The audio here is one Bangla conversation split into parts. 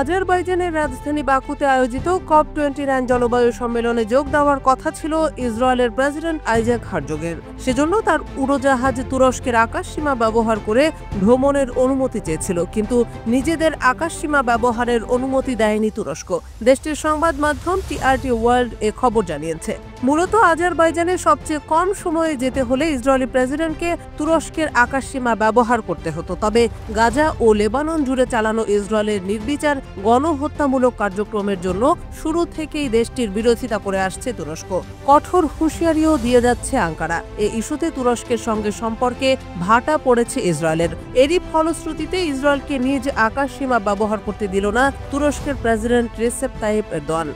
আজারবাইজানের রাজধানী বাকুতে আয়োজিত COP29 জলবায়ু সম্মেলনে যোগ দেওয়ার কথা ছিল ইসরায়েলের প্রেসিডেন্ট আইজাক হারজোগের। সেজন্য তার উড়োজাহাজ তুরস্কের আকাশসীমা ব্যবহার করে ভ্রমণের অনুমতি চেয়েছিল, কিন্তু নিজেদের আকাশসীমা ব্যবহারের অনুমতি দেয়নি তুরস্ক। দেশটির সংবাদ মাধ্যম TRT ওয়ার্ল্ড এ খবর জানিয়েছে। মূলত আজারবাইজানে সবচেয়ে কম সময়ে যেতে হলে ইসরায়েলি প্রেসিডেন্টকে তুরস্কের আকাশসীমা ব্যবহার করতে হতো। তবে গাজা ও লেবানন জুড়ে চালানো ইসরায়েলের নির্বিচার গণহত্যামূলক কার্যক্রমের জন্য শুরু থেকেই দেশটির বিরোধিতা করে আসছে তুরস্ক। কঠোর হুঁশিয়ারিও দিয়ে যাচ্ছে আঙ্কারা। এই ইস্যুতে তুরস্কের সঙ্গে সম্পর্কে ভাটা পড়েছে ইসরায়েলের। এরই ফলশ্রুতিতে ইসরায়েলকে নিজ আকাশসীমা ব্যবহার করতে দিল না তুরস্কের president Recep Tayyip Erdogan.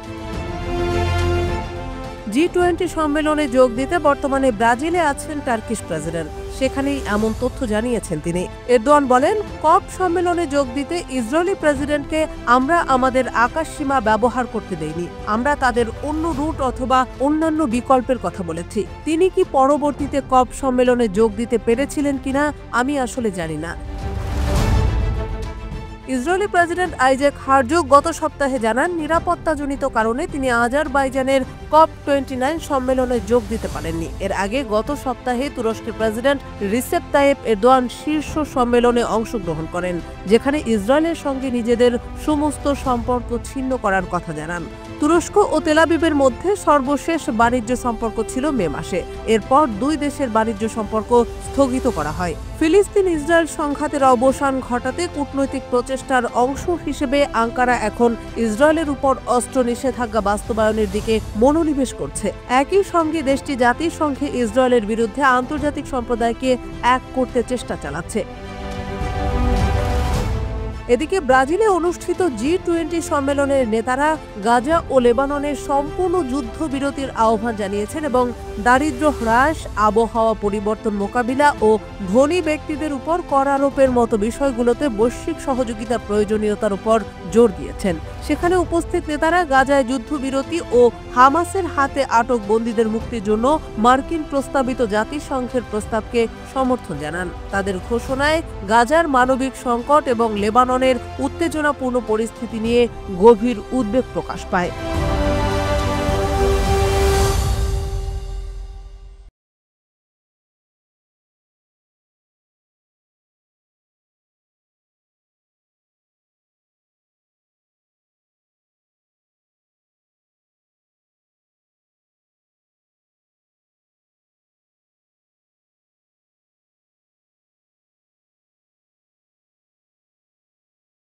G20 সম্মেলনে যোগ দিতে বর্তমানে ব্রাজিলে আছেন টার্কিশ প্রেসিডেন্ট। সেখানেই এমন তথ্য জানিয়েছেন তিনি। এরদোয়ান বলেন, COP সম্মেলনে যোগ দিতে ইসরায়েলি প্রেসিডেন্টকে আমরা আমাদের আকাশসীমা ব্যবহার করতে দেইনি। আমরা তাদের অন্য রুট অথবা অন্যান্য বিকল্পের কথা বলেছি। তিনি কি পরবর্তীতে COP সম্মেলনে যোগ দিতে পেরেছিলেন কিনা আমি আসলে জানি না। ইসরায়েলি প্রেসিডেন্ট আইজাক হারজোগ গত সপ্তাহে জানান, নিরাপত্তাজনিত কারণে তিনি আজারবাইজানের COP29 সম্মেলনে যোগ দিতে পারেননি। এর আগে গত সপ্তাহে তুরস্কের প্রেসিডেন্ট রিসেপ তাইয়েপ এরদোয়ান শীর্ষ সম্মেলনে অংশগ্রহণ করেন, যেখানে ইসরায়েলের সঙ্গে নিজেদের সমস্ত সম্পর্ক ছিন্ন করার কথা জানান। তুরস্ক ও তেল আবিবের মধ্যে সর্বশেষ বাণিজ্য সম্পর্ক ছিল মে মাসে। এরপর দুই দেশের বাণিজ্য সম্পর্ক স্থগিত করা হয়। ফিলিস্তিন ইসরায়েল সংঘাতের অবসান ঘটাতে কূটনৈতিক প্রচেষ্টার অংশ হিসেবে আঙ্কারা এখন ইসরায়েলের উপর অস্ত্র নিষেধাজ্ঞা বাস্তবায়নের দিকে মনোনিবেশ করছে। একই সঙ্গে দেশটি জাতিসংঘে ইসরায়েলের বিরুদ্ধে আন্তর্জাতিক সম্প্রদায়কে এক করতে চেষ্টা চালাচ্ছে। এদিকে ব্রাজিলে অনুষ্ঠিত G20 সম্মেলনের নেতারা গাজা ও লেবাননের সম্পূর্ণ যুদ্ধবিরতির আহ্বান জানিয়েছেন এবং দারিদ্র্য হ্রাস, আবহাওয়া পরিবর্তন মোকাবিলা ও ধনী ব্যক্তিদের উপর কর আরোপের মতো বিষয়গুলোতে বৈশ্বিক সহযোগিতার প্রয়োজনীয়তার উপর জোর দিয়েছেন। সেখানে উপস্থিত নেতারা গাজায় যুদ্ধবিরতি ও হামাসের হাতে আটক বন্দীদের মুক্তির জন্য মার্কিন প্রস্তাবিত জাতিসংঘের প্রস্তাবকে সমর্থন জানান। তাদের ঘোষণায় গাজার মানবিক সংকট এবং লেবাননের উত্তেজনাপূর্ণ পরিস্থিতি নিয়ে গভীর উদ্বেগ প্রকাশ পায়।